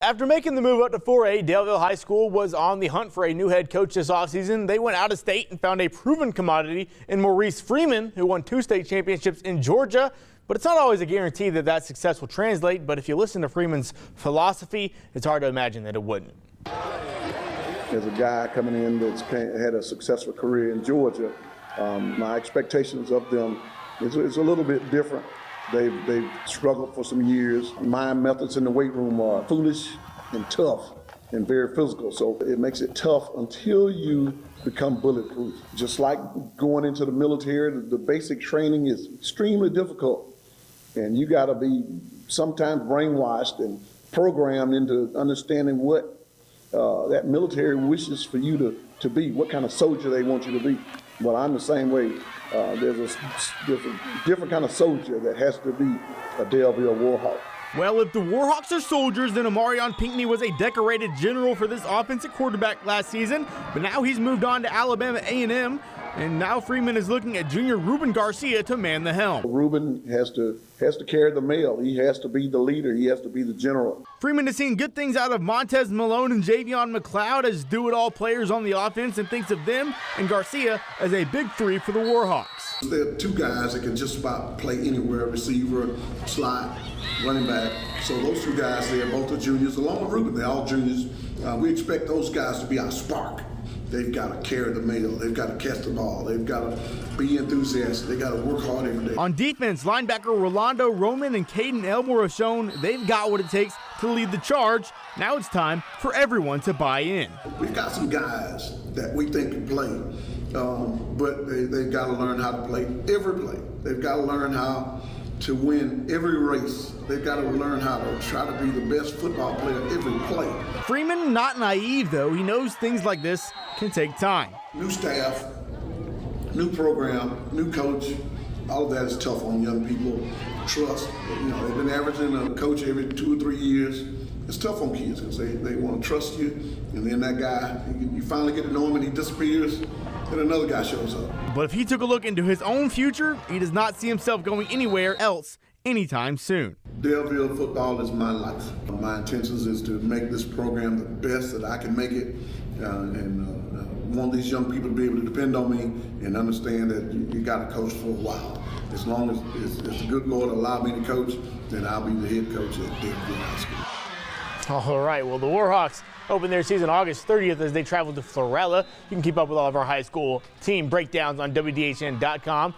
After making the move up to 4A, Daleville High School was on the hunt for a new head coach this offseason. They went out of state and found a proven commodity in Maurice Freeman, who won 2 state championships in Georgia. But it's not always a guarantee that that success will translate. But if you listen to Freeman's philosophy, it's hard to imagine that it wouldn't. As a guy coming in that's had a successful career in Georgia, my expectations of them is a little bit different. They've struggled for some years. My methods in the weight room are foolish and tough and very physical. So it makes it tough until you become bulletproof. Just like going into the military, the basic training is extremely difficult. And you got to be sometimes brainwashed and programmed into understanding what that military wishes for you to be, what kind of soldier they want you to be. Well, I'm the same way. There's a different kind of soldier that has to be a Daleville Warhawk. Well, if the Warhawks are soldiers, then Amarion Pinckney was a decorated general for this offensive quarterback last season, but now he's moved on to Alabama A&M, and now Freeman is looking at junior Ruben Garcia to man the helm. Ruben has to carry the mail. He has to be the leader. He has to be the general. Freeman has seen good things out of Montez Malone and Javion McLeod as do-it-all players on the offense and thinks of them and Garcia as a big 3 for the Warhawks. There are 2 guys that can just about play anywhere, receiver, slot, running back. So those 2 guys there, both are juniors, along with Ruben. They're all juniors. We expect those guys to be our spark. They've got to carry the mail. They've got to catch the ball. They've got to be enthusiastic. They've got to work hard every day. On defense, linebacker Rolando Roman and Caden Elmore have shown they've got what it takes to lead the charge. Now it's time for everyone to buy in. We've got some guys that we think can play, but they've got to learn how to play every play. They've got to learn how to win every race. They've got to learn how to try to be the best football player every play. Freeman not naive, though. He knows things like this can take time. New staff, new program, new coach, all of that is tough on young people. Trust, they've been averaging a coach every 2 or 3 years. It's tough on kids because they want to trust you, and then that guy, you finally get to know him and he disappears, and another guy shows up. But if he took a look into his own future, he does not see himself going anywhere else anytime soon. Daleville football is my life. My intentions is to make this program the best that I can make it, and want these young people to be able to depend on me and understand that you got to coach for a while. As long as the good Lord allow me to coach, then I'll be the head coach at Daleville High School. All right, well, the Warhawks open their season August 30th as they travel to Florella. You can keep up with all of our high school team breakdowns on WDHN.com.